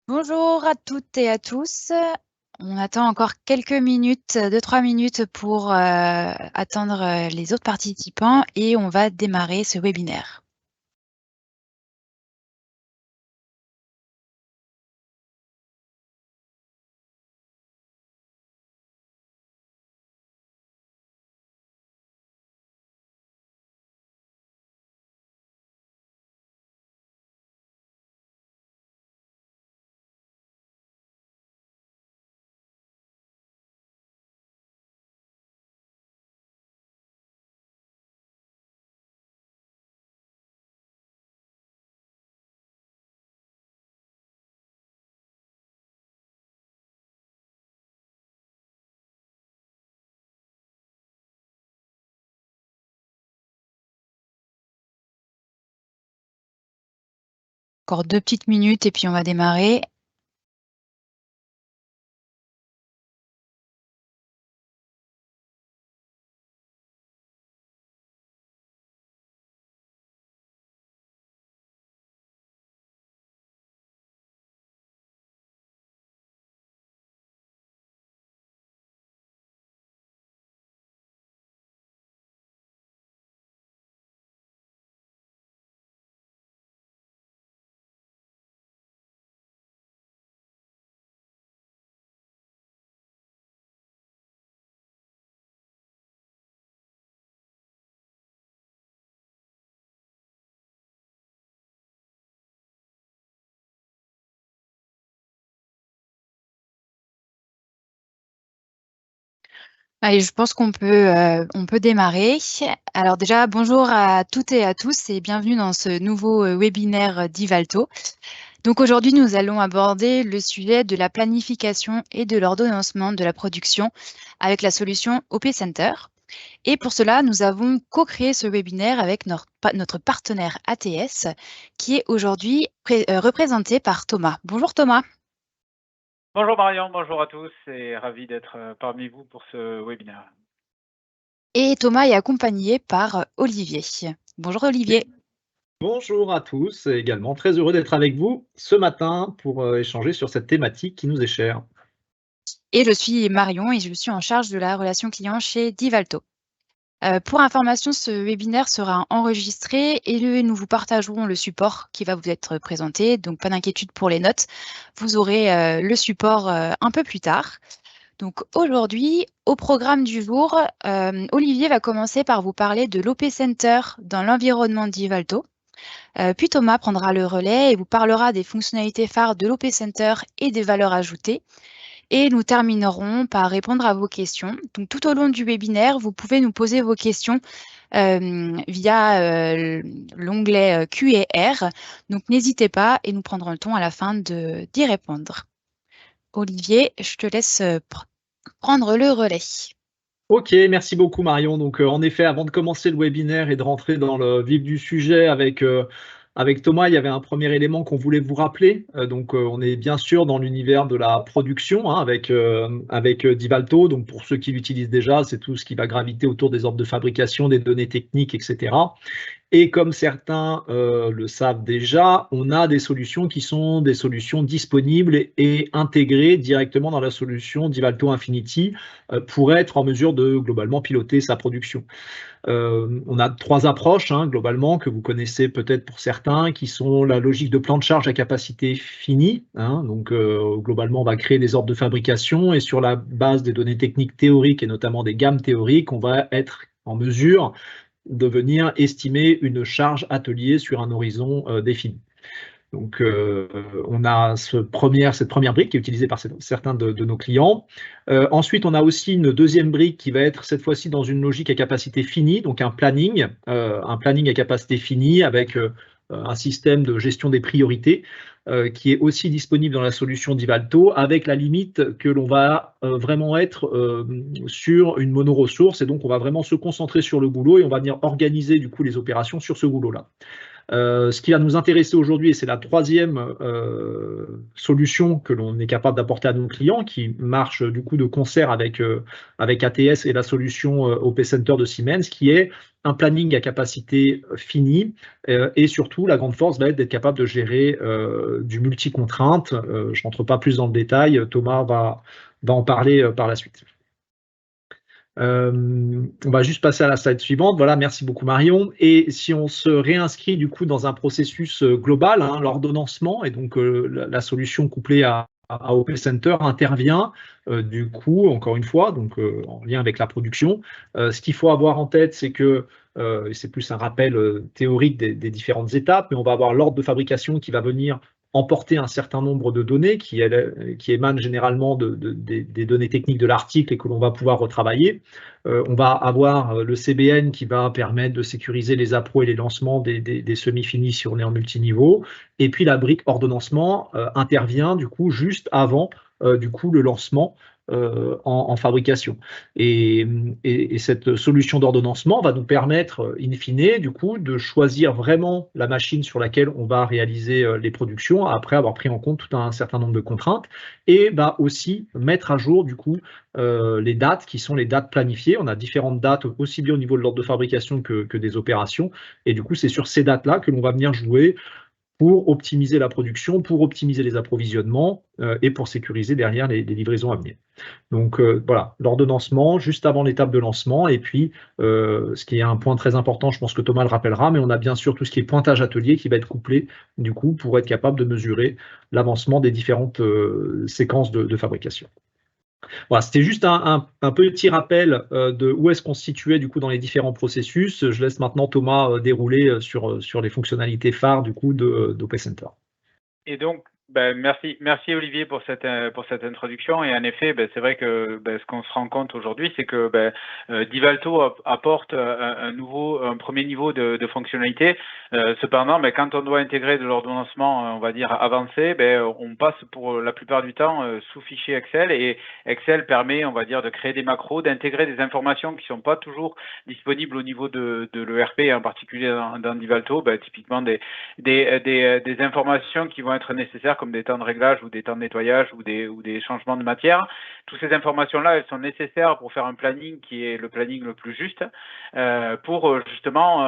Bonjour à toutes et à tous. On attend encore quelques minutes, 2-3 minutes pour attendre les autres participants et on va démarrer ce webinaire. Encore 2 petites minutes et puis on va démarrer. Allez, je pense on peut démarrer. Alors déjà, bonjour à toutes et à tous et bienvenue dans ce nouveau webinaire d'Ivalto. Donc aujourd'hui, nous allons aborder le sujet de la planification et de l'ordonnancement de la production avec la solution OP Center. Et pour cela, nous avons co-créé ce webinaire avec notre partenaire ATS, qui est aujourd'hui représenté par Thomas. Bonjour Thomas. Bonjour Marion, bonjour à tous et ravi d'être parmi vous pour ce webinaire. Et Thomas est accompagné par Olivier. Bonjour Olivier. Bonjour à tous, et également très heureux d'être avec vous ce matin pour échanger sur cette thématique qui nous est chère. Et je suis Marion et je suis en charge de la relation client chez Divalto. Pour information, ce webinaire sera enregistré et nous vous partagerons le support qui va vous être présenté. Donc, pas d'inquiétude pour les notes. Vous aurez le support un peu plus tard. Donc, aujourd'hui, au programme du jour, Olivier va commencer par vous parler de l'OP Center dans l'environnement d'Ivalto. Puis Thomas prendra le relais et vous parlera des fonctionnalités phares de l'OP Center et des valeurs ajoutées. Et nous terminerons par répondre à vos questions. Donc, tout au long du webinaire, vous pouvez nous poser vos questions via l'onglet Q&R. Donc, n'hésitez pas et nous prendrons le temps à la fin d'y répondre. Olivier, je te laisse prendre le relais. Ok, merci beaucoup Marion. Donc en effet, avant de commencer le webinaire et de rentrer dans le vif du sujet avec Thomas, il y avait un premier élément qu'on voulait vous rappeler. On est bien sûr dans l'univers de la production avec Divalto. Donc pour ceux qui l'utilisent déjà, c'est tout ce qui va graviter autour des ordres de fabrication, des données techniques, etc. Et comme certains le savent déjà, on a des solutions qui sont des solutions disponibles et intégrées directement dans la solution Divalto Infinity pour être en mesure de globalement piloter sa production. On a 3 approches globalement que vous connaissez peut-être pour certains, qui sont la logique de plan de charge à capacité finie. Globalement, on va créer des ordres de fabrication et sur la base des données techniques théoriques et notamment des gammes théoriques, on va être en mesure de venir estimer une charge atelier sur un horizon défini. Donc, on a cette première brique qui est utilisée par certains de nos clients. Ensuite, on a aussi une deuxième brique qui va être cette fois-ci dans une logique à capacité finie, donc un planning à capacité finie avec un système de gestion des priorités qui est aussi disponible dans la solution Divalto, avec la limite que l'on va vraiment être sur une mono-ressource, et donc on va vraiment se concentrer sur le boulot et on va venir organiser du coup les opérations sur ce boulot-là. Ce qui va nous intéresser aujourd'hui, et c'est la troisième solution que l'on est capable d'apporter à nos clients, qui marche du coup de concert avec ATS et la solution OP Center de Siemens, qui est un planning à capacité finie, et surtout la grande force va être d'être capable de gérer du multi-contrainte. Je ne rentre pas plus dans le détail, Thomas va en parler par la suite. On va juste passer à la slide suivante. Voilà, merci beaucoup Marion. Et si on se réinscrit du coup dans un processus global, hein, l'ordonnancement, et donc la solution couplée à OP Center intervient du coup, encore une fois, donc en lien avec la production. Ce qu'il faut avoir en tête, c'est que c'est plus un rappel théorique des différentes étapes, mais on va avoir l'ordre de fabrication qui va venir emporter un certain nombre de données qui émanent généralement des données techniques de l'article et que l'on va pouvoir retravailler. On va avoir le CBN qui va permettre de sécuriser les appros et les lancements des semi-finis si on est en multiniveau. Et puis la brique ordonnancement intervient du coup juste avant du coup le lancement en fabrication. Et cette solution d'ordonnancement va nous permettre, in fine, du coup, de choisir vraiment la machine sur laquelle on va réaliser les productions après avoir pris en compte tout un certain nombre de contraintes, et va aussi mettre à jour du coup les dates qui sont les dates planifiées. On a différentes dates aussi bien au niveau de l'ordre de fabrication que des opérations, et du coup c'est sur ces dates-là que l'on va venir jouer pour optimiser la production, pour optimiser les approvisionnements et pour sécuriser derrière les livraisons à venir. Donc voilà, l'ordonnancement juste avant l'étape de lancement, et puis ce qui est un point très important, je pense que Thomas le rappellera, mais on a bien sûr tout ce qui est pointage atelier qui va être couplé du coup pour être capable de mesurer l'avancement des différentes séquences de fabrication. Voilà, c'était juste un petit rappel de où est-ce qu'on se situait du coup dans les différents processus. Je laisse maintenant Thomas dérouler sur les fonctionnalités phares du coup d'OP Center. Et donc, merci Olivier pour cette introduction. Et en effet, c'est vrai que ce qu'on se rend compte aujourd'hui, c'est que Divalto apporte un premier niveau de fonctionnalité. Cependant, quand on doit intégrer de l'ordonnancement, on va dire avancé, on passe pour la plupart du temps sous fichier Excel, et Excel permet, on va dire, de créer des macros, d'intégrer des informations qui sont pas toujours disponibles au niveau de l'ERP, en particulier dans Divalto, typiquement des informations qui vont être nécessaires comme des temps de réglage ou des temps de nettoyage ou des changements de matière. Toutes ces informations-là, elles sont nécessaires pour faire un planning qui est le planning le plus juste pour justement,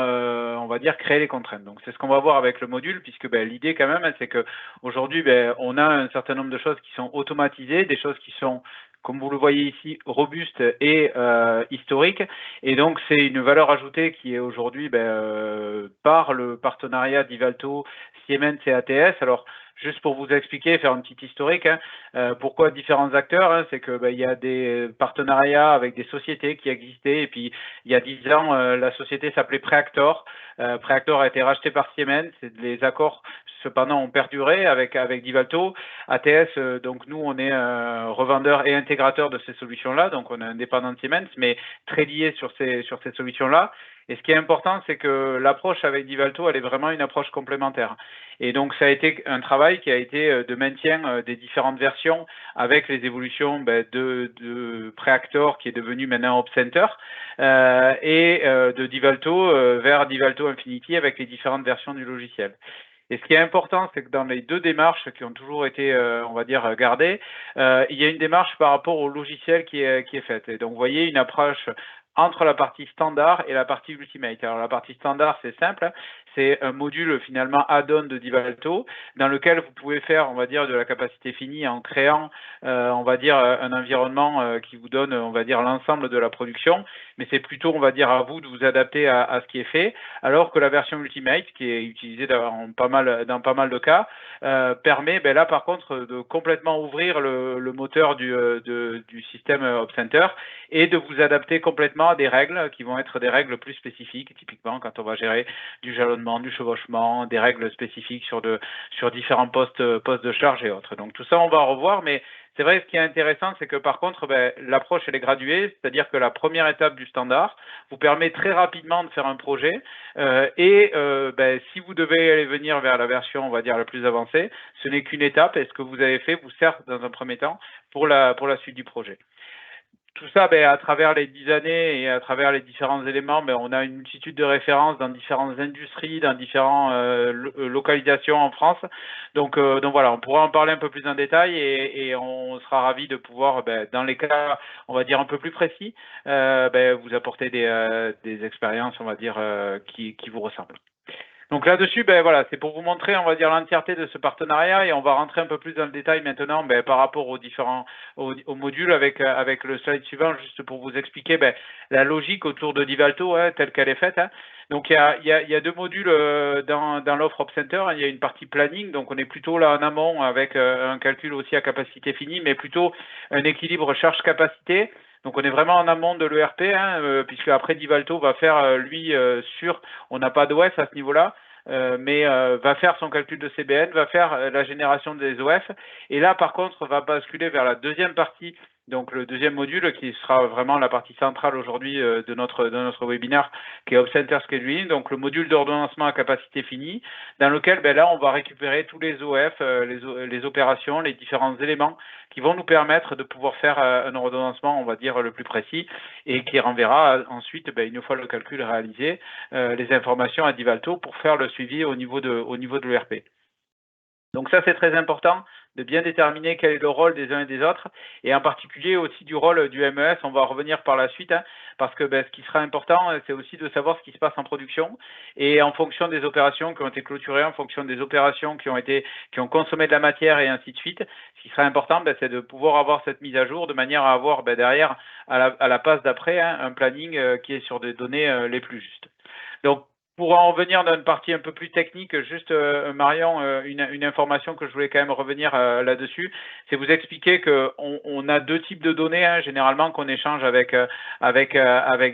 on va dire, créer les contraintes. Donc c'est ce qu'on va voir avec le module, puisque l'idée quand même, c'est qu'aujourd'hui, on a un certain nombre de choses qui sont automatisées, des choses qui sont, comme vous le voyez ici, robuste et historique. Et donc, c'est une valeur ajoutée qui est aujourd'hui par le partenariat Divalto, Siemens et ATS. Alors, juste pour vous expliquer, faire un petit historique, pourquoi différents acteurs, c'est que il y a des partenariats avec des sociétés qui existaient, et puis il y a 10 ans, la société s'appelait Preactor. Preactor a été racheté par Siemens, les accords cependant ont perduré avec Divalto. ATS, donc nous on est revendeur et intégrateur de ces solutions-là, donc on est indépendant de Siemens, mais très lié sur ces solutions-là. Et ce qui est important, c'est que l'approche avec Divalto, elle est vraiment une approche complémentaire. Et donc, ça a été un travail qui a été de maintien des différentes versions avec les évolutions de Preactor, qui est devenu maintenant OpCenter, et de Divalto vers Divalto Infinity avec les différentes versions du logiciel. Et ce qui est important, c'est que dans les deux démarches qui ont toujours été, on va dire, gardées, il y a une démarche par rapport au logiciel qui est faite. Et donc, vous voyez une approche entre la partie standard et la partie Ultimate. Alors la partie standard, c'est simple, c'est un module finalement add-on de Divalto dans lequel vous pouvez faire, on va dire, de la capacité finie en créant, on va dire, un environnement qui vous donne, on va dire, l'ensemble de la production, mais c'est plutôt, on va dire, à vous de vous adapter à ce qui est fait, alors que la version Ultimate, qui est utilisée dans pas mal de cas, permet, là par contre, de complètement ouvrir le moteur du système OpCenter et de vous adapter complètement à des règles qui vont être des règles plus spécifiques, typiquement quand on va gérer du jalonnement, du chevauchement, des règles spécifiques sur différents postes de charge et autres. Donc tout ça, on va revoir, mais c'est vrai, ce qui est intéressant, c'est que par contre, l'approche, elle est graduée, c'est-à-dire que la première étape du standard vous permet très rapidement de faire un projet si vous devez aller venir vers la version, on va dire, la plus avancée, ce n'est qu'une étape, et ce que vous avez fait vous sert dans un premier temps pour la suite du projet. tout ça, à travers les 10 années et à travers les différents éléments, on a une multitude de références dans différentes industries, dans différentes localisations en France. Donc voilà, on pourra en parler un peu plus en détail et on sera ravis de pouvoir, dans les cas, on va dire, un peu plus précis, vous apporter des expériences, on va dire, qui vous ressemblent. Donc là-dessus, voilà, c'est pour vous montrer, on va dire, l'entièreté de ce partenariat et on va rentrer un peu plus dans le détail maintenant par rapport aux différents aux modules avec le slide suivant, juste pour vous expliquer la logique autour de Divalto telle qu'elle est faite. Donc il y a deux modules dans l'offre OpCenter. Il y a une partie planning, donc on est plutôt là en amont avec un calcul aussi à capacité finie, mais plutôt un équilibre charge-capacité. Donc on est vraiment en amont de l'ERP, puisque après Divalto va faire lui on n'a pas d'OF à ce niveau-là, mais va faire son calcul de CBN, va faire la génération des OF, et là par contre va basculer vers la deuxième partie, donc le deuxième module qui sera vraiment la partie centrale aujourd'hui de notre webinaire, qui est OpCenter Scheduling, donc le module d'ordonnancement à capacité finie, dans lequel là on va récupérer tous les OF, les opérations, les différents éléments qui vont nous permettre de pouvoir faire un ordonnancement, on va dire, le plus précis, et qui renverra ensuite, une fois le calcul réalisé, les informations à Divalto pour faire le suivi au niveau de l'ERP. Donc ça, c'est très important de bien déterminer quel est le rôle des uns et des autres, et en particulier aussi du rôle du MES. On va revenir par la suite, parce que ce qui sera important, c'est aussi de savoir ce qui se passe en production, et en fonction des opérations qui ont été clôturées, en fonction des opérations qui ont consommé de la matière et ainsi de suite. Ce qui sera important, c'est de pouvoir avoir cette mise à jour de manière à avoir derrière, à la passe d'après, un planning qui est sur des données les plus justes. Donc, pour en revenir dans une partie un peu plus technique, juste Marion, une information que je voulais quand même revenir là-dessus, c'est vous expliquer qu'on a deux types de données généralement qu'on échange avec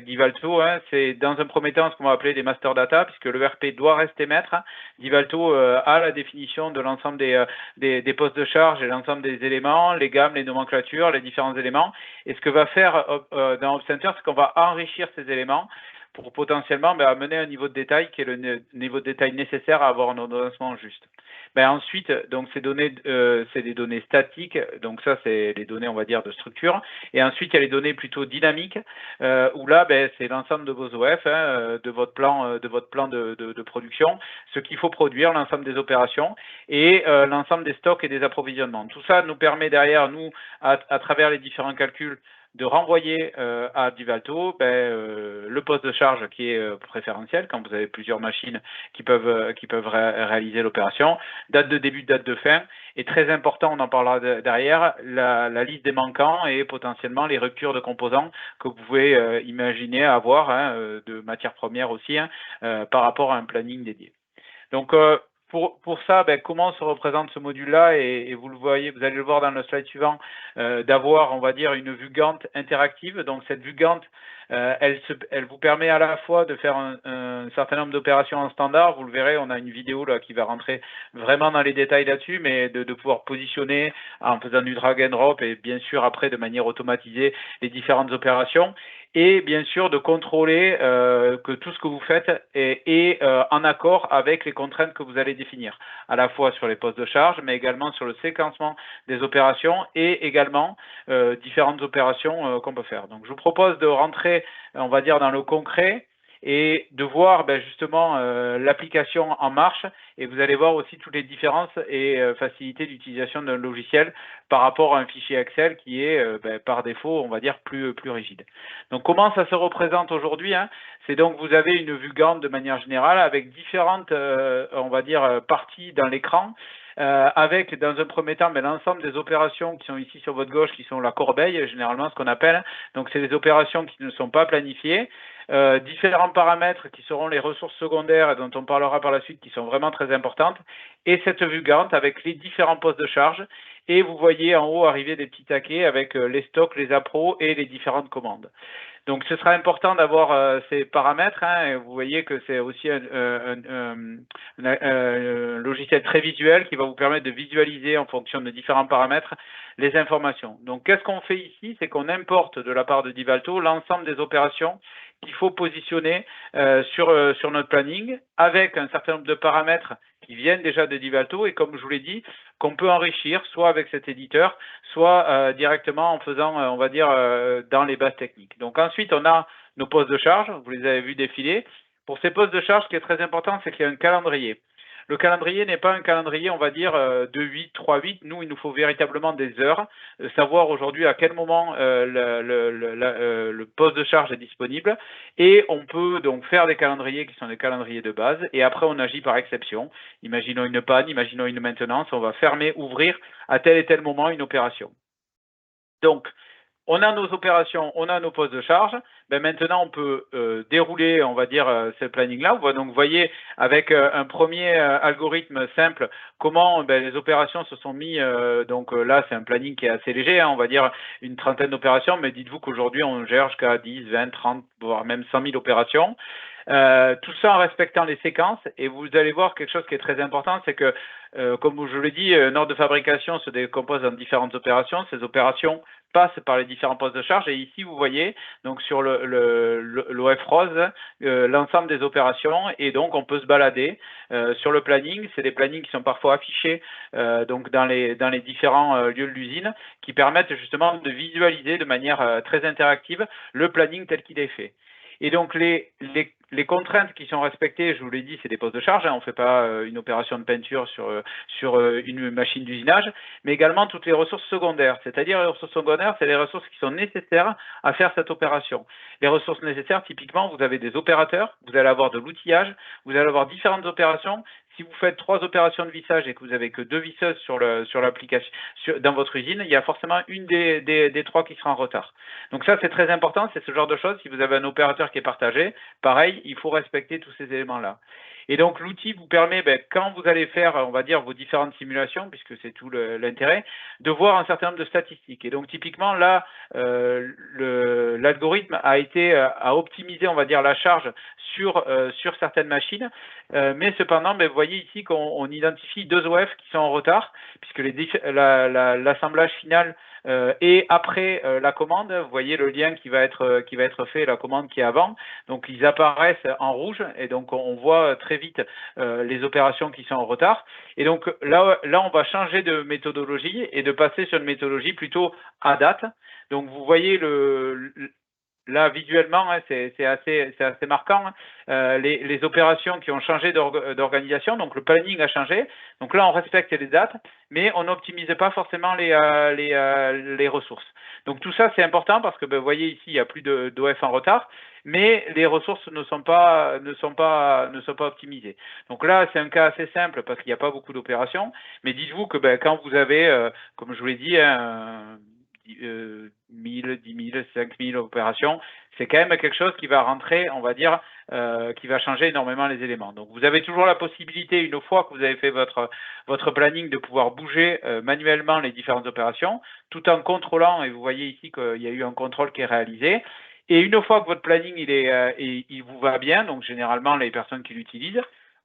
Divalto. C'est dans un premier temps ce qu'on va appeler des master data, puisque l'ERP doit rester maître. Divalto a la définition de l'ensemble des postes de charge et l'ensemble des éléments, les gammes, les nomenclatures, les différents éléments. Et ce que va faire dans OpCenter, c'est qu'on va enrichir ces éléments pour potentiellement amener un niveau de détail qui est le niveau de détail nécessaire à avoir un ordonnancement juste. Ensuite, donc ces données, c'est des données statiques, donc ça c'est les données, on va dire, de structure. Et ensuite, il y a les données plutôt dynamiques, où là, c'est l'ensemble de vos OF, de votre plan de production, ce qu'il faut produire, l'ensemble des opérations et l'ensemble des stocks et des approvisionnements. Tout ça nous permet derrière, nous, à travers les différents calculs, de renvoyer à Divalto le poste de charge qui est préférentiel quand vous avez plusieurs machines qui peuvent réaliser l'opération, date de début, date de fin, et très important, on en parlera derrière, la liste des manquants et potentiellement les ruptures de composants que vous pouvez imaginer avoir, de matières premières aussi, par rapport à un planning dédié. Donc, pour ça, comment se représente ce module-là, et vous le voyez, vous allez le voir dans le slide suivant, d'avoir, on va dire, une vue Gantt interactive. Donc cette vue Gantt, elle vous permet à la fois de faire un certain nombre d'opérations en standard. Vous le verrez, on a une vidéo là qui va rentrer vraiment dans les détails là-dessus, mais de pouvoir positionner en faisant du drag and drop et bien sûr après de manière automatisée les différentes opérations. Et bien sûr de contrôler que tout ce que vous faites est en accord avec les contraintes que vous allez définir, à la fois sur les postes de charge, mais également sur le séquencement des opérations et également différentes opérations qu'on peut faire. Donc je vous propose de rentrer, on va dire, dans le concret et de voir justement l'application en marche, et vous allez voir aussi toutes les différences et facilités d'utilisation d'un logiciel par rapport à un fichier Excel qui est par défaut, on va dire, plus rigide. Donc comment ça se représente aujourd'hui, c'est donc vous avez une vue Gantt de manière générale avec différentes, on va dire, parties dans l'écran, avec dans un premier temps l'ensemble des opérations qui sont ici sur votre gauche, qui sont la corbeille, généralement ce qu'on appelle. Donc c'est des opérations qui ne sont pas planifiées. Différents paramètres qui seront les ressources secondaires et dont on parlera par la suite, qui sont vraiment très importantes, et cette vue Gantt avec les différents postes de charge, et vous voyez en haut arriver des petits taquets avec les stocks, les appros et les différentes commandes. Donc, ce sera important d'avoir ces paramètres. Hein, et vous voyez que c'est aussi un logiciel très visuel qui va vous permettre de visualiser en fonction de différents paramètres les informations. Donc, qu'est-ce qu'on fait ici? C'est qu'on importe de la part de Divalto l'ensemble des opérations qu'il faut positionner sur notre planning avec un certain nombre de paramètres qui viennent déjà de Divalto et comme je vous l'ai dit, qu'on peut enrichir soit avec cet éditeur, soit directement en faisant, on va dire, dans les bases techniques. Donc ensuite, on a nos postes de charge, vous les avez vus défiler. Pour ces postes de charge, ce qui est très important, c'est qu'il y a un calendrier. Le calendrier n'est pas un calendrier, on va dire, de 8, 3, 8. Nous, il nous faut véritablement des heures, savoir aujourd'hui à quel moment le poste de charge est disponible. Et on peut donc faire des calendriers qui sont des calendriers de base. Et après, on agit par exception. Imaginons une panne, imaginons une maintenance. On va fermer, ouvrir à tel et tel moment une opération. Donc, on a nos opérations, on a nos postes de charge. Ben maintenant, on peut dérouler, on va dire, ce planning-là. Donc, vous voyez, avec un premier algorithme simple, comment les opérations se sont mis. Donc là, c'est un planning qui est assez léger, hein, on va dire une trentaine d'opérations. Mais dites-vous qu'aujourd'hui, on gère jusqu'à 10, 20, 30, voire même 100 000 opérations. Tout ça en respectant les séquences. Et vous allez voir quelque chose qui est très important, c'est que, comme je l'ai dit, un ordre de fabrication se décompose en différentes opérations. Ces opérations passe par les différents postes de charge et ici vous voyez donc sur l'OF rose l'ensemble des opérations et donc on peut se balader sur le planning. C'est des plannings qui sont parfois affichés donc dans les différents lieux de l'usine qui permettent justement de visualiser de manière très interactive le planning tel qu'il est fait. Et donc les contraintes qui sont respectées, je vous l'ai dit, c'est des postes de charge. Hein, on ne fait pas une opération de peinture sur une machine d'usinage, mais également toutes les ressources secondaires. C'est-à-dire les ressources secondaires, c'est les ressources qui sont nécessaires à faire cette opération. Les ressources nécessaires, typiquement, vous avez des opérateurs, vous allez avoir de l'outillage, vous allez avoir différentes opérations. Si vous faites 3 opérations de vissage et que vous n'avez que 2 visseuses sur l'application dans votre usine, il y a forcément une des 3 qui sera en retard. Donc ça, c'est très important, c'est ce genre de choses. Si vous avez un opérateur qui est partagé, pareil, il faut respecter tous ces éléments-là. Et donc, l'outil vous permet, quand vous allez faire, on va dire, vos différentes simulations, puisque c'est tout l'intérêt, de voir un certain nombre de statistiques. Et donc, typiquement, là, l'algorithme a optimisé, on va dire, la charge sur certaines machines. Mais cependant, vous voyez ici qu'on identifie 2 OF qui sont en retard, puisque l'assemblage final et après la commande, vous voyez le lien qui va être fait, la commande qui est avant. Donc, ils apparaissent en rouge et donc on voit très vite les opérations qui sont en retard. Et donc là, on va changer de méthodologie et de passer sur une méthodologie plutôt à date. Donc, vous voyez là, visuellement, hein, c'est assez marquant, hein, les opérations qui ont changé d'organisation, donc le planning a changé. Donc là, on respecte les dates, mais on n'optimise pas forcément les ressources. Donc tout ça, c'est important parce que vous voyez ici, il n'y a plus d'OF en retard, mais les ressources ne sont pas optimisées. Donc là, c'est un cas assez simple parce qu'il n'y a pas beaucoup d'opérations, mais dites-vous que quand vous avez, comme je vous l'ai dit, 1000, 10 000, 5 000 opérations, c'est quand même quelque chose qui va rentrer, on va dire, qui va changer énormément les éléments. Donc, vous avez toujours la possibilité, une fois que vous avez fait votre planning, de pouvoir bouger manuellement les différentes opérations, tout en contrôlant, et vous voyez ici qu'il y a eu un contrôle qui est réalisé. Et une fois que votre planning, il vous va bien, donc généralement, les personnes qui l'utilisent,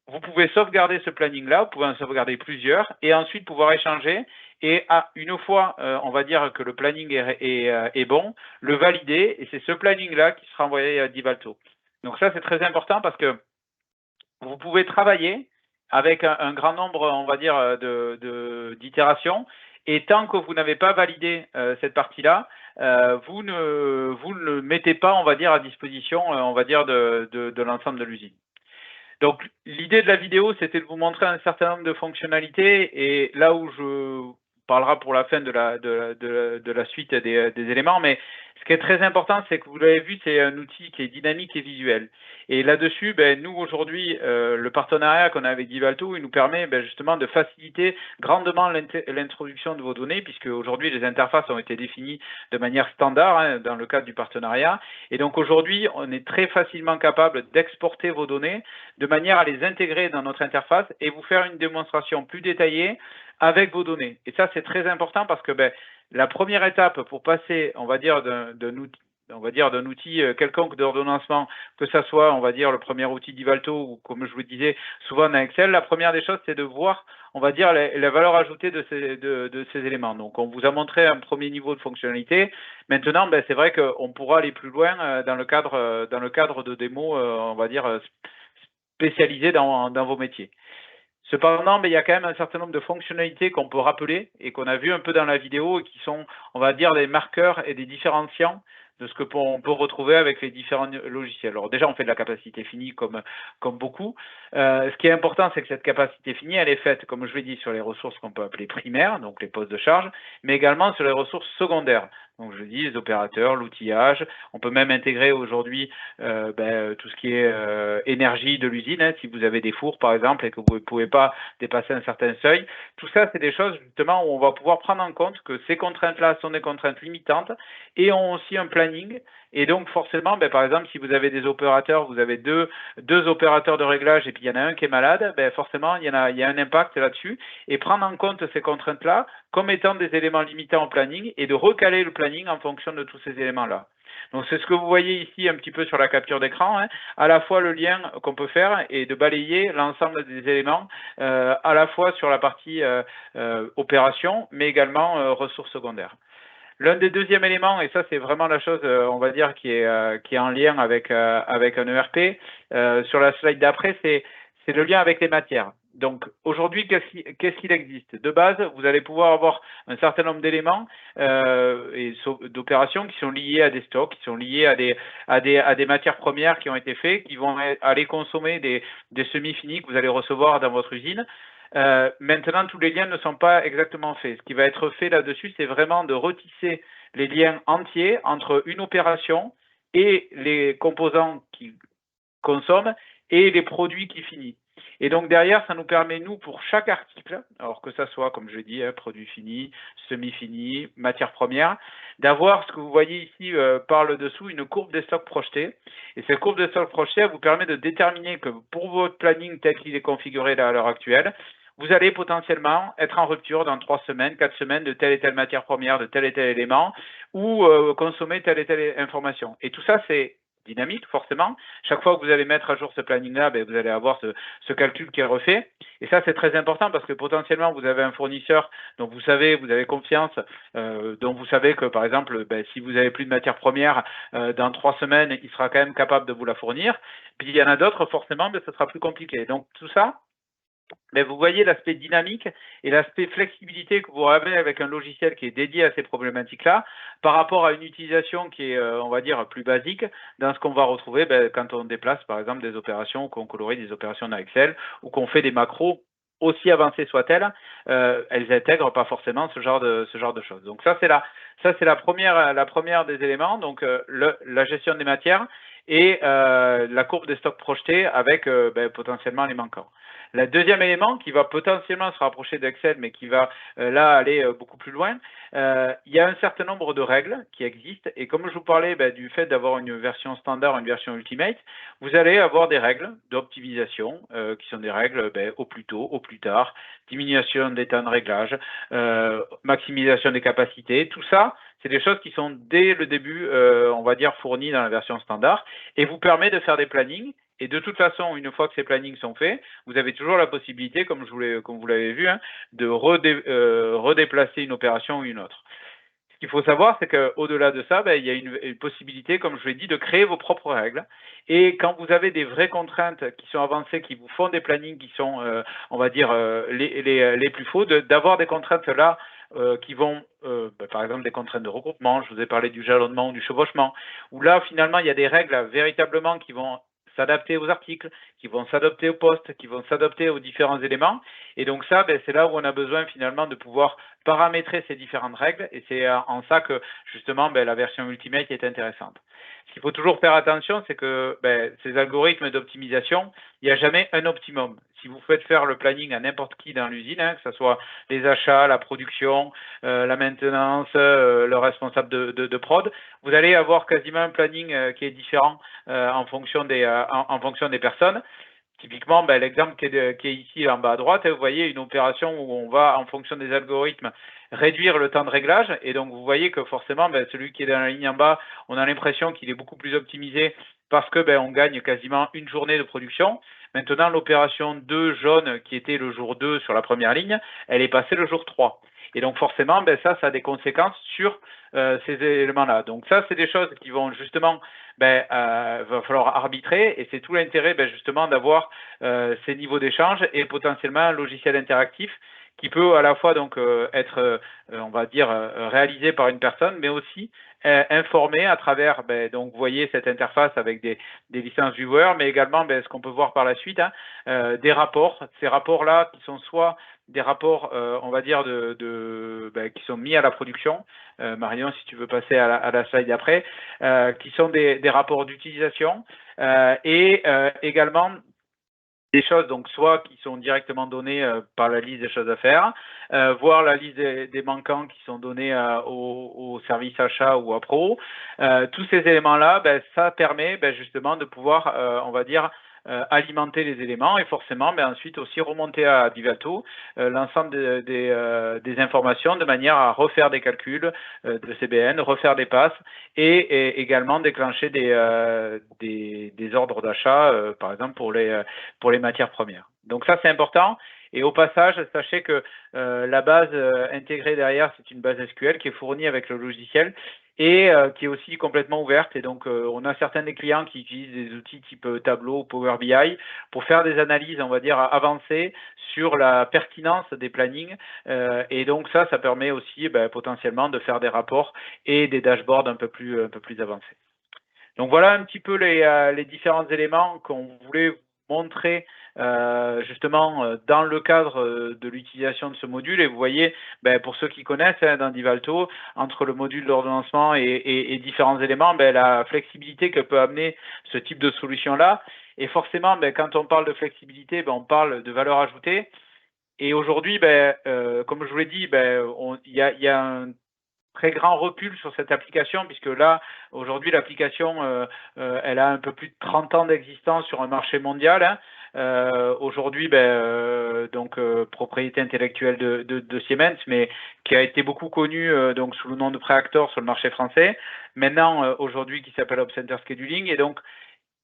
vous pouvez sauvegarder ce planning-là, vous pouvez en sauvegarder plusieurs, et ensuite pouvoir échanger. Et une fois, on va dire que le planning est bon, le valider, et c'est ce planning-là qui sera envoyé à Divalto. Donc ça, c'est très important parce que vous pouvez travailler avec un grand nombre, on va dire, d'itérations, et tant que vous n'avez pas validé cette partie-là, vous ne le mettez pas, on va dire, à disposition, on va dire, de l'ensemble de l'usine. Donc, l'idée de la vidéo, c'était de vous montrer un certain nombre de fonctionnalités, et là où je parlera pour la fin de la suite des éléments, mais ce qui est très important, c'est que vous l'avez vu, c'est un outil qui est dynamique et visuel. Et là-dessus, nous aujourd'hui, le partenariat qu'on a avec Divalto, il nous permet justement de faciliter grandement l'introduction de vos données, puisque aujourd'hui les interfaces ont été définies de manière standard hein, dans le cadre du partenariat. Et donc aujourd'hui, on est très facilement capable d'exporter vos données de manière à les intégrer dans notre interface et vous faire une démonstration plus détaillée avec vos données. Et ça, c'est très important parce que la première étape pour passer, on va dire, on va dire, d'un outil quelconque d'ordonnancement, que ça soit, on va dire, le premier outil d'Ivalto ou, comme je vous le disais, souvent dans Excel, la première des choses, c'est de voir, on va dire, la valeur ajoutée de ces éléments. Donc, on vous a montré un premier niveau de fonctionnalité. Maintenant, c'est vrai qu'on pourra aller plus loin dans le cadre de démos, on va dire, spécialisées dans vos métiers. Cependant, il y a quand même un certain nombre de fonctionnalités qu'on peut rappeler et qu'on a vu un peu dans la vidéo et qui sont, on va dire, des marqueurs et des différenciants de ce qu'on peut retrouver avec les différents logiciels. Alors déjà, on fait de la capacité finie comme beaucoup. Ce qui est important, c'est que cette capacité finie, elle est faite, comme je l'ai dit, sur les ressources qu'on peut appeler primaires, donc les postes de charge, mais également sur les ressources secondaires. Donc je dis les opérateurs, l'outillage. On peut même intégrer aujourd'hui tout ce qui est énergie de l'usine. Hein, si vous avez des fours par exemple et que vous ne pouvez pas dépasser un certain seuil. Tout ça, c'est des choses justement où on va pouvoir prendre en compte que ces contraintes-là sont des contraintes limitantes et ont aussi un planning. Et donc forcément, par exemple, si vous avez des opérateurs, vous avez deux opérateurs de réglage et puis il y en a un qui est malade, forcément, il y a un impact là-dessus. Et prendre en compte ces contraintes-là comme étant des éléments limitants au planning et de recaler le planning en fonction de tous ces éléments-là. Donc c'est ce que vous voyez ici un petit peu sur la capture d'écran, hein, à la fois le lien qu'on peut faire et de balayer l'ensemble des éléments, à la fois sur la partie opération, mais également ressources secondaires. L'un des deuxièmes éléments, et ça c'est vraiment la chose, on va dire, qui est en lien avec un ERP, sur la slide d'après, c'est le lien avec les matières. Donc aujourd'hui, qu'est-ce qu'il existe? De base, vous allez pouvoir avoir un certain nombre d'éléments et d'opérations qui sont liées à des stocks, qui sont liées à des matières premières qui ont été faites, qui vont aller consommer des semi-finis que vous allez recevoir dans votre usine. Maintenant, tous les liens ne sont pas exactement faits. Ce qui va être fait là-dessus, c'est vraiment de retisser les liens entiers entre une opération et les composants qui consomment et les produits qui finissent. Et donc derrière, ça nous permet, nous, pour chaque article, alors que ça soit, comme je dis, produit fini, semi-fini, matière première, d'avoir ce que vous voyez ici par le dessous, une courbe des stocks projetés. Et cette courbe des stocks projetés, elle vous permet de déterminer que pour votre planning tel qu'il est configuré là, à l'heure actuelle, vous allez potentiellement être en rupture dans 3 semaines, 4 semaines de telle et telle matière première, de tel et tel élément, ou consommer telle et telle information. Et tout ça, c'est dynamique, forcément. Chaque fois que vous allez mettre à jour ce planning-là, vous allez avoir ce calcul qui est refait. Et ça, c'est très important parce que potentiellement, vous avez un fournisseur dont vous savez, vous avez confiance, dont vous savez que, par exemple, si vous n'avez plus de matière première, dans 3 semaines, il sera quand même capable de vous la fournir. Puis il y en a d'autres, forcément, ce sera plus compliqué. Donc tout ça, vous voyez l'aspect dynamique et l'aspect flexibilité que vous avez avec un logiciel qui est dédié à ces problématiques-là par rapport à une utilisation qui est, on va dire, plus basique dans ce qu'on va retrouver quand on déplace, par exemple, des opérations, qu'on colorie des opérations dans Excel ou qu'on fait des macros aussi avancées soient-elles, elles n'intègrent pas forcément ce genre de choses. Donc ça, c'est la première des éléments, donc la gestion des matières et la courbe des stocks projetés avec potentiellement les manquants. Le deuxième élément qui va potentiellement se rapprocher d'Excel, mais qui va là aller beaucoup plus loin, il y a un certain nombre de règles qui existent. Et comme je vous parlais du fait d'avoir une version standard, une version Ultimate, vous allez avoir des règles d'optimisation qui sont des règles au plus tôt, au plus tard, diminution des temps de réglage, maximisation des capacités. Tout ça, c'est des choses qui sont dès le début, on va dire, fournies dans la version standard et vous permet de faire des plannings. Et de toute façon, une fois que ces plannings sont faits, vous avez toujours la possibilité, comme vous l'avez vu, hein, de redéplacer une opération ou une autre. Ce qu'il faut savoir, c'est qu'au-delà de ça, il y a une possibilité, comme je l'ai dit, de créer vos propres règles. Et quand vous avez des vraies contraintes qui sont avancées, qui vous font des plannings qui sont, on va dire, les plus faux, d'avoir des contraintes là qui vont, par exemple, des contraintes de regroupement, je vous ai parlé du jalonnement ou du chevauchement, où là, finalement, il y a des règles véritablement qui vont s'adapter aux articles, qui vont s'adapter aux postes, qui vont s'adapter aux différents éléments. Et donc ça, c'est là où on a besoin finalement de pouvoir paramétrer ces différentes règles. Et c'est en ça que justement la version Ultimate est intéressante. Ce qu'il faut toujours faire attention, c'est que ces algorithmes d'optimisation, il n'y a jamais un optimum. Si vous faites faire le planning à n'importe qui dans l'usine, hein, que ce soit les achats, la production, la maintenance, le responsable de prod, vous allez avoir quasiment un planning qui est différent en fonction des personnes. Typiquement, l'exemple qui est ici en bas à droite, vous voyez une opération où on va, en fonction des algorithmes, réduire le temps de réglage. Et donc, vous voyez que forcément, celui qui est dans la ligne en bas, on a l'impression qu'il est beaucoup plus optimisé parce que on gagne quasiment une journée de production. Maintenant, l'opération 2 jaune, qui était le jour 2 sur la première ligne, elle est passée le jour 3. Et donc, forcément, ça a des conséquences sur ces éléments-là. Donc, ça, c'est des choses qui vont justement, va falloir arbitrer. Et c'est tout l'intérêt, justement, d'avoir ces niveaux d'échange et potentiellement un logiciel interactif qui peut à la fois donc être, on va dire, réalisé par une personne, mais aussi informé à travers, donc vous voyez cette interface avec des licences viewers, mais également ce qu'on peut voir par la suite, des rapports. Ces rapports-là qui sont soit des rapports, on va dire, qui sont mis à la production. Marion, si tu veux passer à la slide après, qui sont des rapports d'utilisation et également des choses, donc soit qui sont directement données par la liste des choses à faire, voire la liste des manquants qui sont donnés au service achat ou à pro. Tous ces éléments-là, ça permet justement de pouvoir, on va dire, alimenter les éléments et forcément ensuite aussi remonter à Divalto l'ensemble des informations de manière à refaire des calculs de CBN, refaire des passes et également déclencher des ordres d'achat, par exemple pour les matières premières. Donc ça, c'est important. Et au passage, sachez que la base intégrée derrière, c'est une base SQL qui est fournie avec le logiciel et qui est aussi complètement ouverte. Et donc, on a certains des clients qui utilisent des outils type Tableau, Power BI, pour faire des analyses, on va dire, avancées sur la pertinence des plannings. Et donc, ça permet aussi potentiellement de faire des rapports et des dashboards un peu plus avancés. Donc, voilà un petit peu les différents éléments qu'on voulait montrer justement dans le cadre de l'utilisation de ce module. Et vous voyez, pour ceux qui connaissent dans Divalto, entre le module d'ordonnancement et différents éléments, la flexibilité que peut amener ce type de solution-là. Et forcément, quand on parle de flexibilité, on parle de valeur ajoutée. Et aujourd'hui, comme je vous l'ai dit, il y a un très grand recul sur cette application, puisque là, aujourd'hui, l'application, elle a un peu plus de 30 ans d'existence sur un marché mondial. Aujourd'hui, donc propriété intellectuelle de Siemens, mais qui a été beaucoup connue donc sous le nom de Preactor sur le marché français. Maintenant, aujourd'hui, qui s'appelle Opcenter Scheduling. Et donc,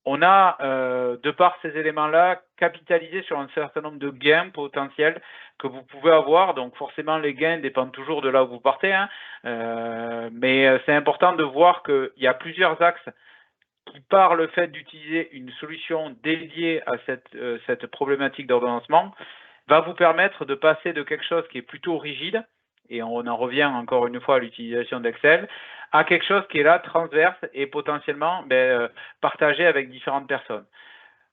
on a, de par ces éléments-là, capitalisé sur un certain nombre de gains potentiels que vous pouvez avoir. Donc forcément, les gains dépendent toujours de là où vous partez, mais c'est important de voir qu'il y a plusieurs axes qui, par le fait d'utiliser une solution dédiée à cette problématique d'ordonnancement, va vous permettre de passer de quelque chose qui est plutôt rigide, et on en revient encore une fois à l'utilisation d'Excel, à quelque chose qui est là, transverse et potentiellement partagé avec différentes personnes.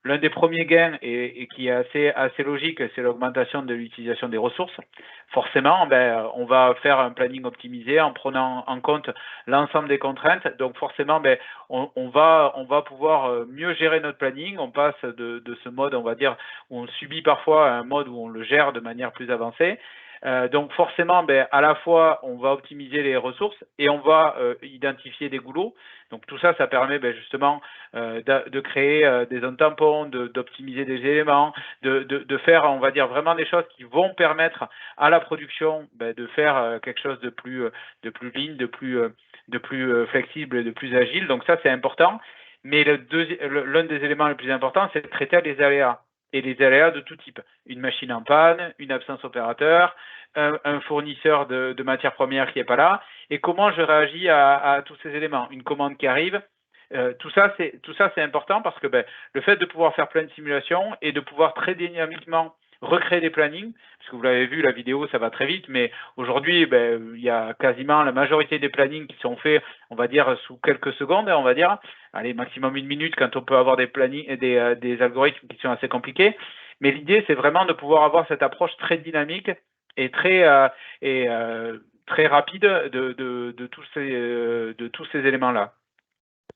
L'un des premiers gains, et qui est assez logique, c'est l'augmentation de l'utilisation des ressources. Forcément, on va faire un planning optimisé en prenant en compte l'ensemble des contraintes. Donc forcément, on va pouvoir mieux gérer notre planning. On passe de ce mode, on va dire, où on subit parfois à un mode où on le gère de manière plus avancée. Donc forcément, à la fois, on va optimiser les ressources et on va identifier des goulots. Donc tout ça, ça permet justement de créer des zones tampons, d'optimiser des éléments, de faire, on va dire, vraiment des choses qui vont permettre à la production de faire quelque chose de plus lean, de plus flexible et de plus agile. Donc ça, c'est important. Mais l'un des éléments les plus importants, c'est de traiter les aléas. Et les aléas de tout type. Une machine en panne, une absence opérateur, un fournisseur de matières premières qui n'est pas là, et comment je réagis à tous ces éléments. Une commande qui arrive, tout ça c'est important parce que le fait de pouvoir faire plein de simulations et de pouvoir très dynamiquement recréer des plannings, parce que vous l'avez vu, la vidéo, ça va très vite, mais aujourd'hui, il y a quasiment la majorité des plannings qui sont faits, on va dire, sous quelques secondes, on va dire, allez, maximum une minute quand on peut avoir des plannings, des algorithmes qui sont assez compliqués. Mais l'idée, c'est vraiment de pouvoir avoir cette approche très dynamique et très rapide de tous ces éléments-là.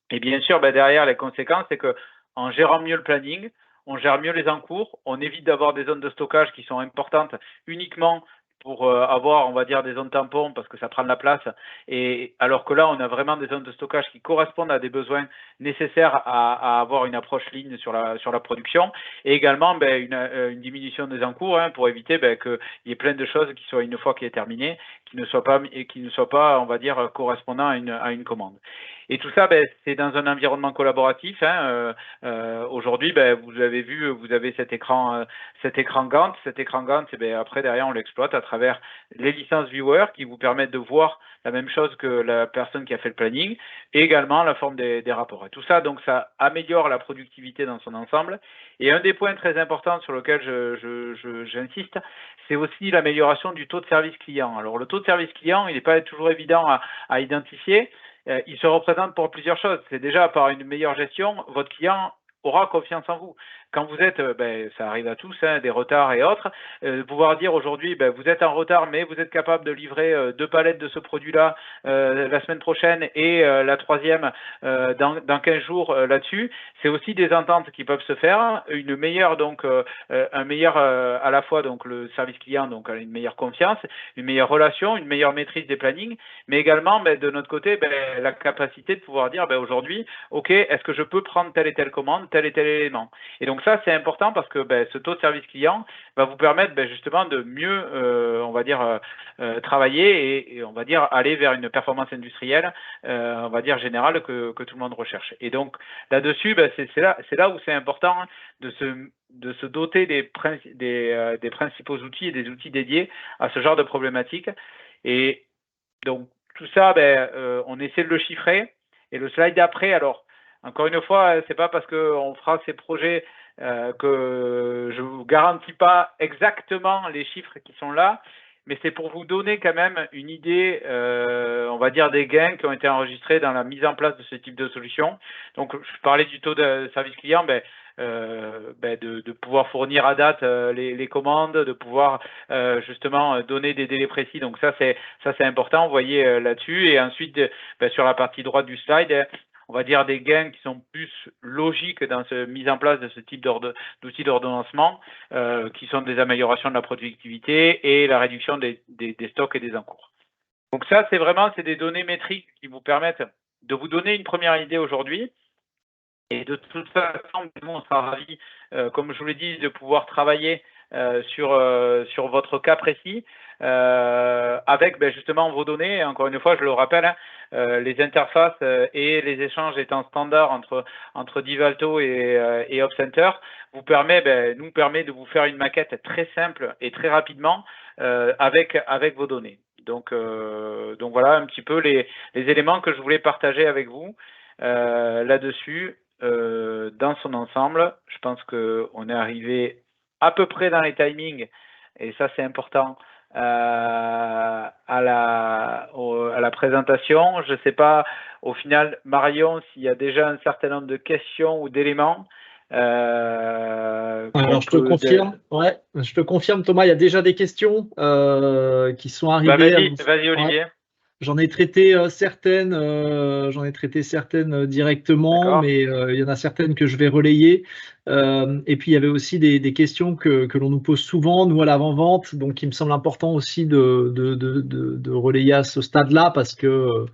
Et bien sûr, derrière, les conséquences, c'est que en gérant mieux le planning, on gère mieux les encours, on évite d'avoir des zones de stockage qui sont importantes uniquement pour avoir, on va dire, des zones tampons parce que ça prend de la place. Et alors que là, on a vraiment des zones de stockage qui correspondent à des besoins nécessaires à avoir une approche ligne sur la production. Et également, une diminution des encours pour éviter qu'il y ait plein de choses qui soient, une fois qu'il est terminé, qui ne soient pas, on va dire, correspondant à une commande. Et tout ça, c'est dans un environnement collaboratif. Aujourd'hui, vous avez vu, vous avez cet écran Gantt. Cet écran Gantt, après, derrière, on l'exploite à travers les licences viewer qui vous permettent de voir la même chose que la personne qui a fait le planning, et également la forme des rapports. Et tout ça, donc, ça améliore la productivité dans son ensemble. Et un des points très importants sur lequel j'insiste, c'est aussi l'amélioration du taux de service client. Alors, le taux de service client, il n'est pas toujours évident à identifier. Il se représente pour plusieurs choses. C'est déjà par une meilleure gestion, votre client aura confiance en vous. Quand vous êtes, ça arrive à tous, des retards et autres, pouvoir dire aujourd'hui, vous êtes en retard, mais vous êtes capable de livrer 2 palettes de ce produit-là la semaine prochaine et la troisième dans 15 jours là-dessus, c'est aussi des ententes qui peuvent se faire, une meilleure, donc, un meilleur à la fois donc le service client, donc une meilleure confiance, une meilleure relation, une meilleure maîtrise des plannings, mais également de notre côté, la capacité de pouvoir dire aujourd'hui, ok, est-ce que je peux prendre telle et telle commande, tel et tel élément. Et donc ça, c'est important parce que ce taux de service client va vous permettre justement de mieux, on va dire, travailler et on va dire aller vers une performance industrielle, on va dire générale que tout le monde recherche. Et donc là-dessus, c'est là où c'est important de se doter des principaux outils et des outils dédiés à ce genre de problématiques. Et donc tout ça, on essaie de le chiffrer. Et le slide d'après, alors encore une fois, c'est pas parce qu'on fera ces projets que je vous garantis pas exactement les chiffres qui sont là, mais c'est pour vous donner quand même une idée, on va dire, des gains qui ont été enregistrés dans la mise en place de ce type de solution. Donc, je parlais du taux de service client, de pouvoir fournir à date les commandes, de pouvoir justement donner des délais précis. Donc ça c'est important, vous voyez là-dessus. Et ensuite, sur la partie droite du slide, on va dire des gains qui sont plus logiques dans cette mise en place de ce type d'outils d'ordonnancement, qui sont des améliorations de la productivité et la réduction des stocks et des encours. Donc ça, c'est des données métriques qui vous permettent de vous donner une première idée aujourd'hui. Et de toute façon, on sera ravis, comme je vous l'ai dit, de pouvoir travailler sur votre cas précis, avec justement vos données. Et encore une fois, je le rappelle, les interfaces et les échanges étant standards entre Divalto et OpCenter nous permet de vous faire une maquette très simple et très rapidement avec vos données. Donc voilà un petit peu les éléments que je voulais partager avec vous là-dessus. Dans son ensemble, je pense qu'on est arrivé à peu près dans les timings, et ça c'est important, à la présentation. Je ne sais pas au final, Marion, s'il y a déjà un certain nombre de questions ou d'éléments. Alors je te confirme, je te confirme, Thomas, il y a déjà des questions qui sont arrivées. Vas-y Olivier. Ouais. J'en ai traité certaines, directement, mais il y en a certaines que je vais relayer. Et puis il y avait aussi des questions que l'on nous pose souvent, nous à l'avant-vente, donc il me semble important aussi de relayer à ce stade-là parce que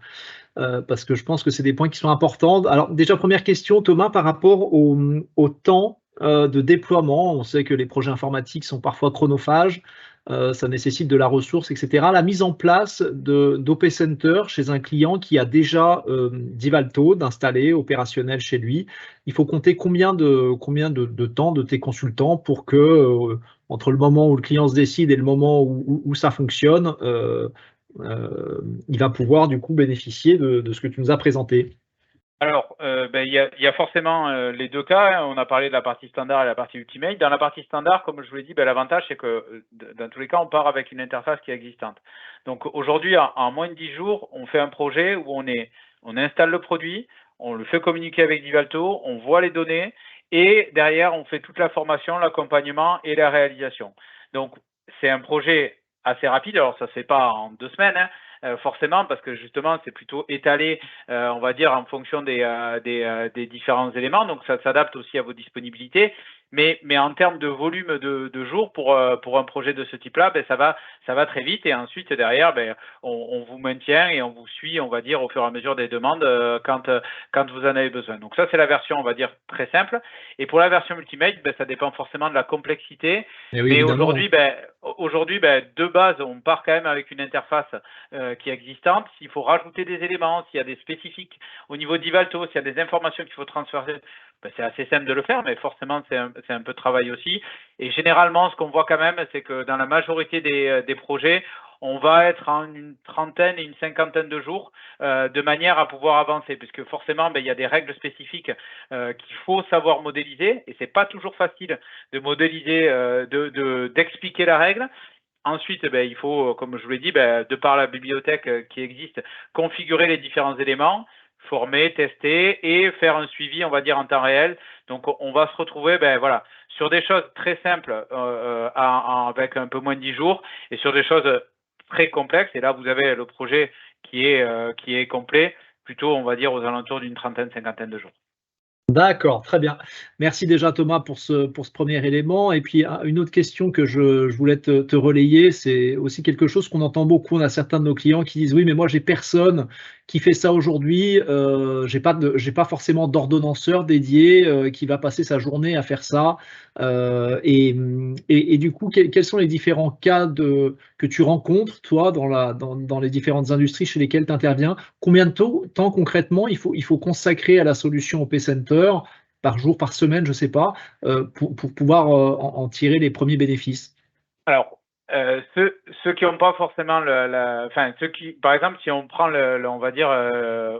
je pense que c'est des points qui sont importants. Alors déjà, première question, Thomas, par rapport au temps de déploiement. On sait que les projets informatiques sont parfois chronophages. Ça nécessite de la ressource, etc. La mise en place d'OpCenter chez un client qui a déjà Divalto d'installer opérationnel chez lui, il faut compter combien de temps de tes consultants pour que, entre le moment où le client se décide et le moment où ça fonctionne, il va pouvoir du coup bénéficier de ce que tu nous as présenté. Alors, il y a forcément les deux cas. On a parlé de la partie standard et la partie ultimate. Dans la partie standard, comme je vous l'ai dit, l'avantage, c'est que dans tous les cas, on part avec une interface qui est existante. Donc aujourd'hui, en moins de 10 jours, on fait un projet où on installe le produit, on le fait communiquer avec Divalto, on voit les données et derrière, on fait toute la formation, l'accompagnement et la réalisation. Donc, c'est un projet assez rapide. Alors, ça ne se fait pas en 2 semaines, forcément, parce que justement, c'est plutôt étalé, on va dire, en fonction des différents éléments. Donc, ça s'adapte aussi à vos disponibilités. Mais en termes de volume de jours pour un projet de ce type-là, ça va très vite. Et ensuite, derrière, on vous maintient et on vous suit, on va dire, au fur et à mesure des demandes quand vous en avez besoin. Donc ça, c'est la version, on va dire, très simple. Et pour la version Ultimate, ça dépend forcément de la complexité. Et oui, mais évidemment. aujourd'hui, de base, on part quand même avec une interface qui est existante. S'il faut rajouter des éléments, s'il y a des spécifiques au niveau d'Ivalto, s'il y a des informations qu'il faut transférer, c'est assez simple de le faire, mais forcément, c'est un peu de travail aussi. Et généralement, ce qu'on voit quand même, c'est que dans la majorité des projets, on va être en une trentaine et une cinquantaine de jours de manière à pouvoir avancer, puisque forcément, il y a des règles spécifiques qu'il faut savoir modéliser, et c'est pas toujours facile de modéliser, d'expliquer la règle. Ensuite, il faut, comme je vous l'ai dit, de par la bibliothèque qui existe, configurer les différents éléments, former, tester et faire un suivi, on va dire, en temps réel. Donc, on va se retrouver voilà, sur des choses très simples avec un peu moins de 10 jours et sur des choses très complexes. Et là, vous avez le projet qui est complet, plutôt, on va dire, aux alentours d'une trentaine, cinquantaine de jours. D'accord, très bien. Merci déjà Thomas pour ce premier élément. Et puis une autre question que je voulais te relayer, c'est aussi quelque chose qu'on entend beaucoup. On a certains de nos clients qui disent oui, mais moi j'ai personne qui fait ça aujourd'hui. J'ai pas forcément d'ordonnanceur dédié qui va passer sa journée à faire ça. Et du coup, quels sont les différents cas que tu rencontres toi dans les différentes industries chez lesquelles tu interviens? Combien de temps concrètement il faut consacrer à la solution OP Center par jour, par semaine, je ne sais pas, pour pouvoir en tirer les premiers bénéfices? Alors, ceux qui n'ont pas forcément ceux qui, par exemple, si on prend on va dire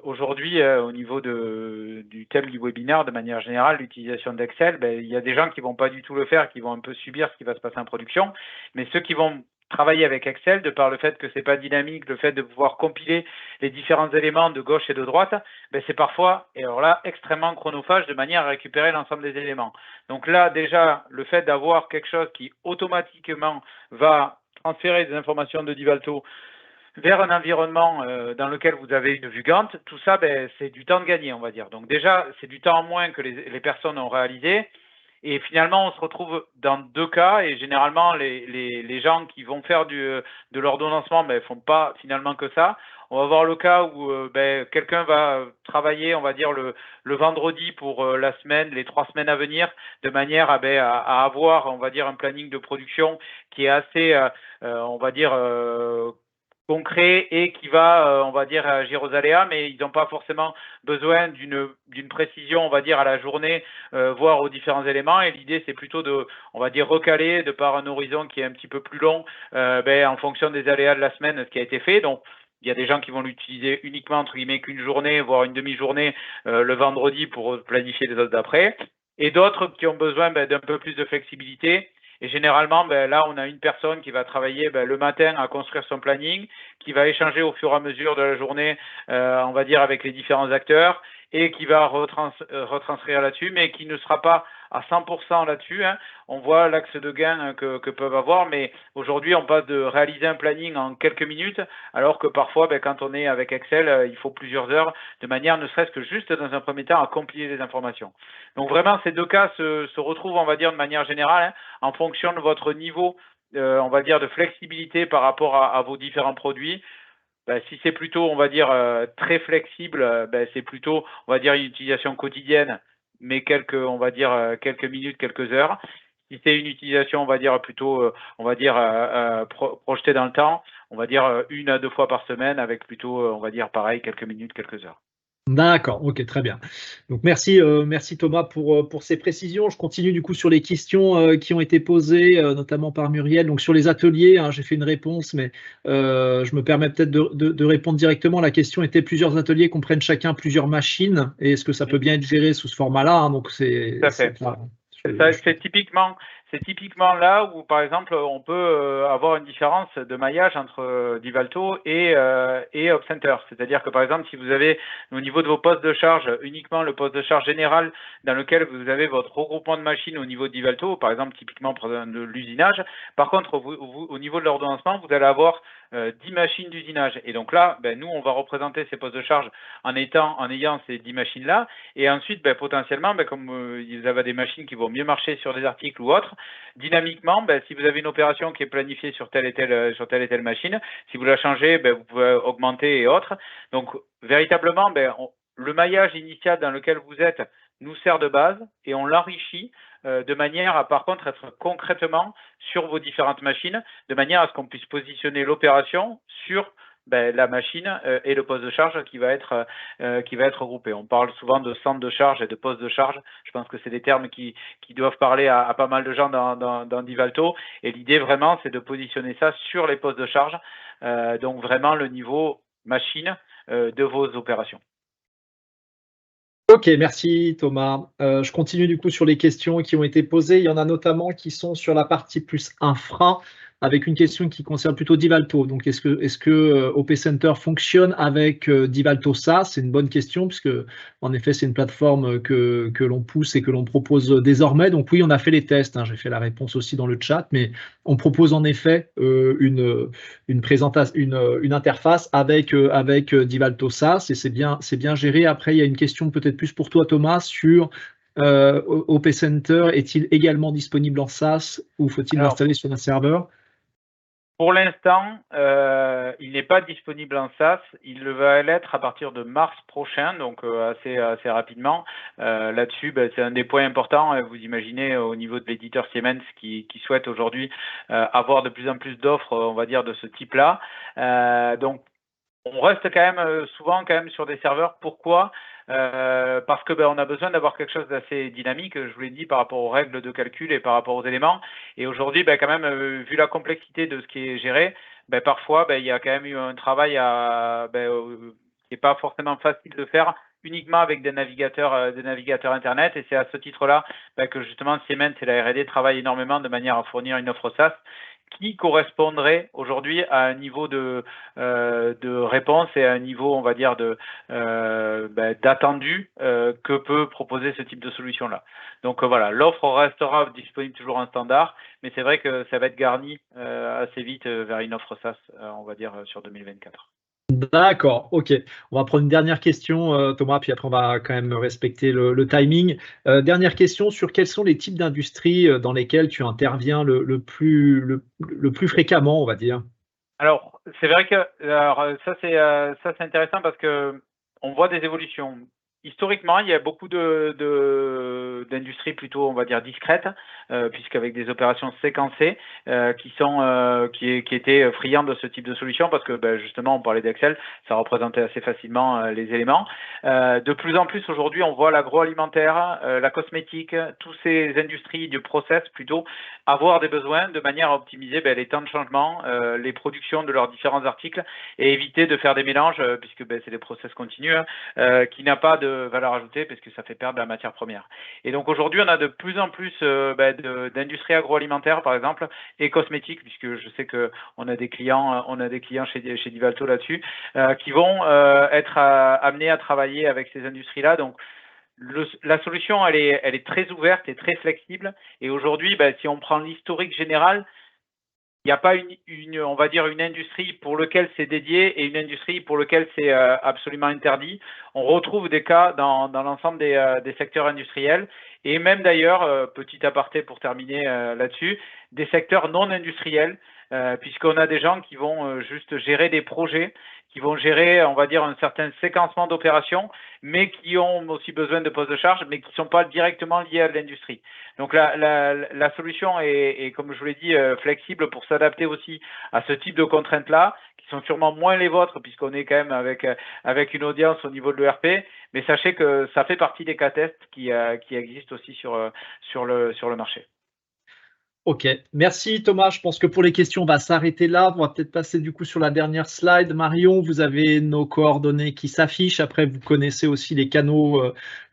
aujourd'hui au niveau du thème du webinaire, de manière générale, l'utilisation d'Excel, il y a des gens qui vont pas du tout le faire, qui vont un peu subir ce qui va se passer en production, mais ceux qui vont travailler avec Excel, de par le fait que c'est pas dynamique, le fait de pouvoir compiler les différents éléments de gauche et de droite, c'est parfois, et alors là, extrêmement chronophage de manière à récupérer l'ensemble des éléments. Donc là, déjà, le fait d'avoir quelque chose qui automatiquement va transférer des informations de Divalto vers un environnement dans lequel vous avez une vue Gantt, tout ça, c'est du temps de gagné, on va dire. Donc déjà, c'est du temps en moins que les personnes ont réalisé. Et finalement, on se retrouve dans deux cas, et généralement, les gens qui vont faire de l'ordonnancement ne font pas finalement que ça. On va avoir le cas où quelqu'un va travailler, on va dire, le vendredi pour la semaine, les 3 semaines à venir, de manière à avoir, on va dire, un planning de production qui est assez, on va dire, concret et qui va, on va dire, agir aux aléas, mais ils n'ont pas forcément besoin d'une précision, on va dire, à la journée, voire aux différents éléments. Et l'idée, c'est plutôt de, on va dire, recaler de par un horizon qui est un petit peu plus long, en fonction des aléas de la semaine, ce qui a été fait. Donc, il y a des gens qui vont l'utiliser uniquement, entre guillemets, qu'une journée, voire une demi-journée le vendredi pour planifier les autres d'après. Et d'autres qui ont besoin d'un peu plus de flexibilité. Et généralement, là, on a une personne qui va travailler le matin à construire son planning, qui va échanger au fur et à mesure de la journée, on va dire, avec les différents acteurs, et qui va retranscrire là-dessus, mais qui ne sera pas à 100% là-dessus. On voit l'axe de gain que peuvent avoir, mais aujourd'hui, on passe de réaliser un planning en quelques minutes, alors que parfois, quand on est avec Excel, il faut plusieurs heures, de manière ne serait-ce que juste dans un premier temps à compiler les informations. Donc vraiment, ces deux cas se retrouvent, on va dire, de manière générale, en fonction de votre niveau, on va dire, de flexibilité par rapport à vos différents produits. Si c'est plutôt, on va dire, très flexible, c'est plutôt, on va dire, une utilisation quotidienne, mais on va dire, quelques minutes, quelques heures. Si c'est une utilisation, on va dire, plutôt, on va dire, projetée dans le temps, on va dire 1 à 2 fois par semaine, avec plutôt, on va dire, pareil, quelques minutes, quelques heures. D'accord, ok, très bien. Donc merci Thomas pour ces précisions. Je continue du coup sur les questions qui ont été posées, notamment par Muriel. Donc sur les ateliers, j'ai fait une réponse, mais je me permets peut-être de répondre directement. La question était: plusieurs ateliers comprennent chacun plusieurs machines, et est-ce que ça peut bien être géré sous ce format-là? Donc Tout à fait. C'est typiquement, c'est typiquement là où, par exemple, on peut avoir une différence de maillage entre Divalto et Opcenter. C'est-à-dire que, par exemple, si vous avez au niveau de vos postes de charge uniquement le poste de charge général dans lequel vous avez votre regroupement de machines au niveau de Divalto, par exemple, typiquement pour de l'usinage, par contre, au niveau de l'ordonnancement, vous allez avoir 10 machines d'usinage. Et donc là, nous, on va représenter ces postes de charge en ayant ces 10 machines-là. Et ensuite, potentiellement, comme vous avez des machines qui vont mieux marcher sur des articles ou autres, dynamiquement, si vous avez une opération qui est planifiée sur telle et telle machine, si vous la changez, vous pouvez augmenter et autres. Donc, véritablement, le maillage initial dans lequel vous êtes nous sert de base et on l'enrichit de manière à, par contre, être concrètement sur vos différentes machines, de manière à ce qu'on puisse positionner l'opération sur la machine et le poste de charge qui va être regroupé. On parle souvent de centre de charge et de poste de charge. Je pense que c'est des termes qui doivent parler à pas mal de gens dans Divalto. Et l'idée vraiment, c'est de positionner ça sur les postes de charge, donc vraiment le niveau machine de vos opérations. Ok, merci Thomas. Je continue du coup sur les questions qui ont été posées. Il y en a notamment qui sont sur la partie plus infra, avec une question qui concerne plutôt Divalto. Donc, est-ce que OP Center fonctionne avec Divalto SaaS? C'est une bonne question, puisque en effet, c'est une plateforme que l'on pousse et que l'on propose désormais. Donc oui, on a fait les tests, hein, j'ai fait la réponse aussi dans le chat, mais on propose en effet une présentation, une interface avec Divalto SaaS, et c'est bien géré. Après, il y a une question peut-être plus pour toi, Thomas, sur OP Center est-il également disponible en SaaS ou faut-il l'installer sur un serveur? Pour l'instant, il n'est pas disponible en SaaS. Il va l'être à partir de mars prochain, donc assez rapidement. Là-dessus, c'est un des points importants. Vous imaginez au niveau de l'éditeur Siemens qui souhaite aujourd'hui avoir de plus en plus d'offres, on va dire, de ce type-là. Donc, on reste quand même souvent sur des serveurs. Pourquoi? Parce que on a besoin d'avoir quelque chose d'assez dynamique, je vous l'ai dit, par rapport aux règles de calcul et par rapport aux éléments. Et aujourd'hui, quand même, vu la complexité de ce qui est géré, parfois, il y a quand même eu un travail qui n'est pas forcément facile de faire uniquement avec des navigateurs Internet. Et c'est à ce titre-là que justement Siemens et la R&D travaillent énormément de manière à fournir une offre SaaS qui correspondrait aujourd'hui à un niveau de réponse et à un niveau, on va dire, d'attendu que peut proposer ce type de solution-là. Donc voilà, l'offre restera disponible toujours en standard, mais c'est vrai que ça va être garni assez vite vers une offre SaaS, on va dire, sur 2024. D'accord, ok. On va prendre une dernière question, Thomas, puis après on va quand même respecter le timing. Dernière question sur quels sont les types d'industries dans lesquelles tu interviens le plus fréquemment, on va dire. Alors, c'est vrai que ça c'est intéressant parce que on voit des évolutions. Historiquement, il y a beaucoup d'industries plutôt, on va dire, discrètes, puisqu'avec des opérations séquencées qui étaient friandes de ce type de solution parce que justement, on parlait d'Excel, ça représentait assez facilement les éléments. De plus en plus aujourd'hui, on voit l'agroalimentaire, la cosmétique, toutes ces industries du process plutôt avoir des besoins de manière à optimiser les temps de changement, les productions de leurs différents articles et éviter de faire des mélanges puisque c'est des process continus qui n'a pas de valeur ajoutée parce que ça fait perdre la matière première. Et donc aujourd'hui, on a de plus en plus d'industries agroalimentaires par exemple et cosmétiques puisque je sais que on a des clients chez Divalto là-dessus qui vont être amenés à travailler avec ces industries-là. Donc la solution, elle est très ouverte et très flexible. Et aujourd'hui, si on prend l'historique général, il n'y a pas on va dire une industrie pour laquelle c'est dédié et une industrie pour laquelle c'est absolument interdit. On retrouve des cas dans l'ensemble des secteurs industriels et même d'ailleurs, petit aparté pour terminer là-dessus, des secteurs non industriels, puisqu'on a des gens qui vont juste gérer des projets, qui vont gérer, on va dire, un certain séquencement d'opérations, mais qui ont aussi besoin de postes de charge, mais qui ne sont pas directement liés à l'industrie. Donc la solution est, comme je vous l'ai dit, flexible pour s'adapter aussi à ce type de contraintes-là, qui sont sûrement moins les vôtres, puisqu'on est quand même avec une audience au niveau de l'ERP, mais sachez que ça fait partie des cas tests qui existent aussi sur le marché. Ok, merci Thomas. Je pense que pour les questions, on va s'arrêter là. On va peut-être passer du coup sur la dernière slide. Marion, vous avez nos coordonnées qui s'affichent. Après, vous connaissez aussi les canaux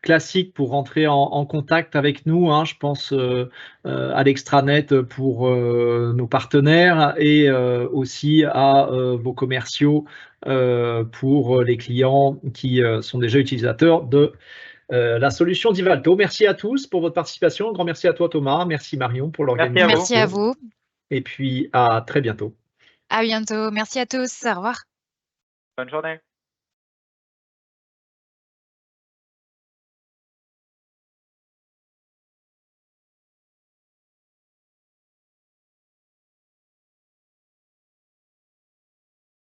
classiques pour rentrer en contact avec nous. Hein. Je pense à l'extranet pour nos partenaires et aussi à vos commerciaux pour les clients qui sont déjà utilisateurs de la solution d'Ivalto. Merci à tous pour votre participation. Un grand merci à toi Thomas, merci Marion pour Merci à vous. Merci à l'organisation. vous. Et puis à très bientôt. À bientôt. Merci à tous. Au revoir. Bonne journée.